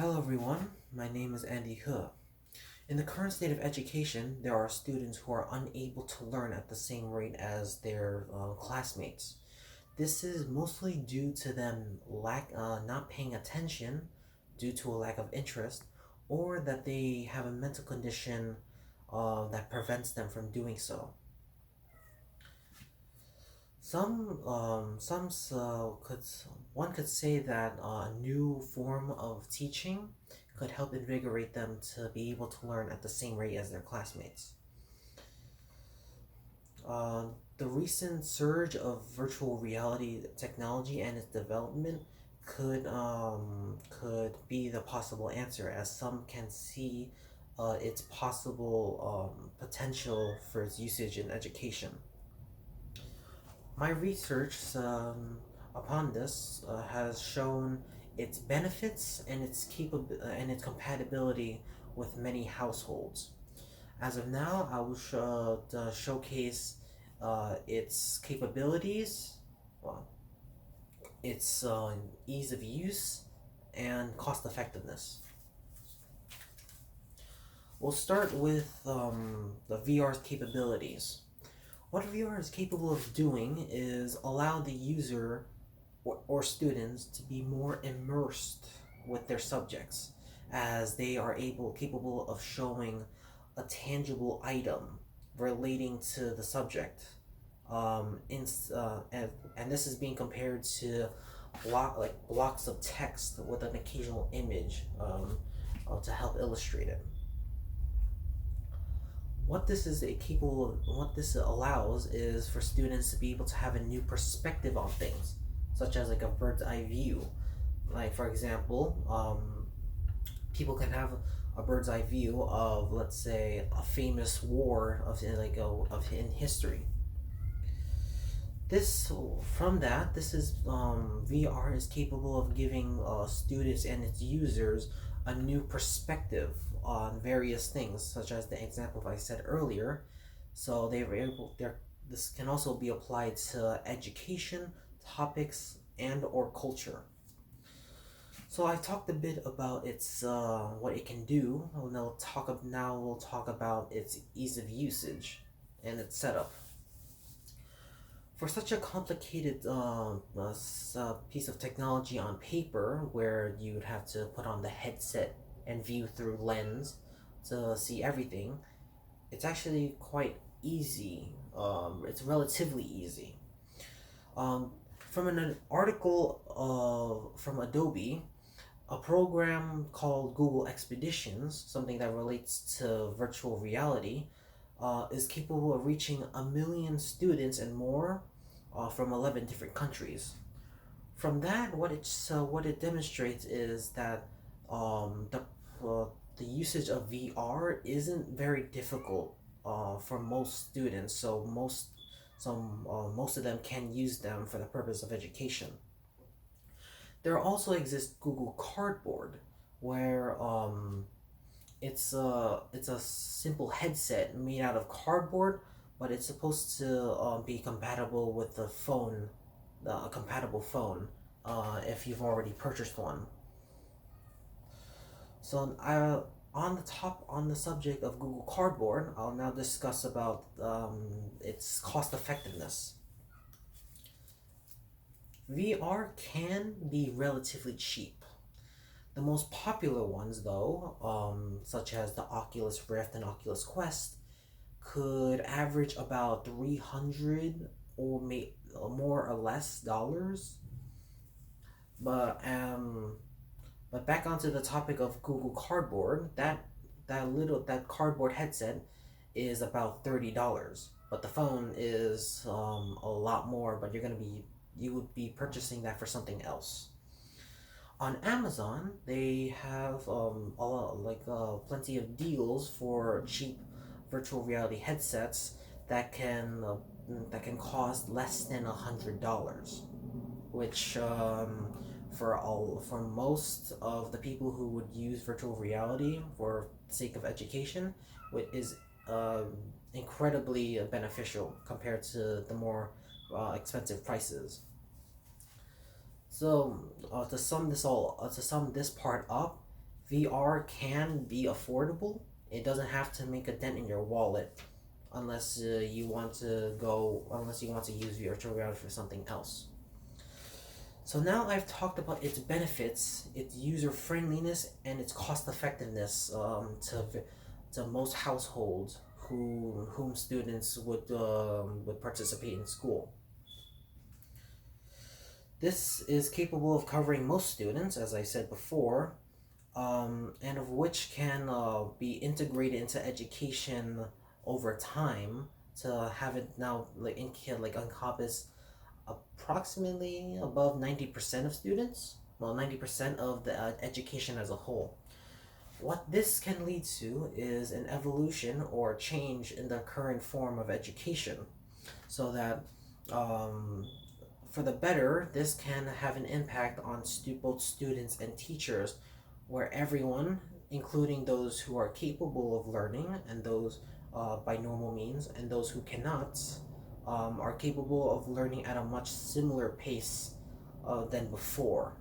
Hello everyone, my name is Andy He. In the current state of education, there are students who are unable to learn at the same rate as their classmates. This is mostly due to them not paying attention due to a lack of interest, or that they have a mental condition that prevents them from doing so. Some could one could say that a new form of teaching could help invigorate them to be able to learn at the same rate as their classmates. Uh, the recent surge of virtual reality technology and its development could be the possible answer, as some can see its possible potential for its usage in education. My research upon this has shown its benefits and and its compatibility with many households. As of now, I will showcase its capabilities, well, its ease of use, and cost effectiveness. We'll start with the VR's capabilities. What VR is capable of doing is allow the user or students to be more immersed with their subjects, as they are capable of showing a tangible item relating to the subject. And this is being compared to blocks of text with an occasional image to help illustrate it. What this allows is for students to be able to have a new perspective on things, such as like a bird's eye view. Like for example, people can have a bird's eye view of, let's say, a famous war of in history. This from that this is VR is capable of giving students and its users a new perspective on various things, such as the example I said earlier. So they were able there. This can also be applied to education topics and or culture. So I talked a bit about its what it can do. Now we'll talk about its ease of usage and its setup. For such a complicated piece of technology on paper, where you would have to put on the headset and view through lens to see everything, it's actually quite easy. It's relatively easy. From an article from Adobe, a program called Google Expeditions, something that relates to virtual reality, is capable of reaching 1 million students and more from 11 different countries. From that, what it demonstrates is that um, the the usage of VR isn't very difficult for most students. Most of them can use them for the purpose of education. There also exists Google Cardboard, where it's a simple headset made out of cardboard, but it's supposed to be compatible with the phone, a compatible phone, if you've already purchased one. So on the subject of Google Cardboard, I'll now discuss about its cost effectiveness. VR can be relatively cheap. The most popular ones, though, such as the Oculus Rift and Oculus Quest, could average about 300 or more or less dollars. But back onto the topic of Google Cardboard, that cardboard headset is about $30, but the phone is a lot more. But you would be purchasing that for something else. On Amazon, they have plenty of deals for cheap virtual reality headsets that can cost less than $100, which for most of the people who would use virtual reality for sake of education, which is incredibly beneficial compared to the more expensive prices. So to sum this part up, VR can be affordable. It doesn't have to make a dent in your wallet unless unless you want to use virtual reality for something else. So now I've talked about its benefits, its user friendliness, and its cost effectiveness to most households whom students would participate in school. This is capable of covering most students, as I said before, and of which can be integrated into education over time to have it now like encompass approximately above 90% of students, well, 90% of the education as a whole. What this can lead to is an evolution or change in the current form of education, so that um, for the better, this can have an impact on both students and teachers, where everyone, including those who are capable of learning and those by normal means, and those who cannot, are capable of learning at a much similar pace than before.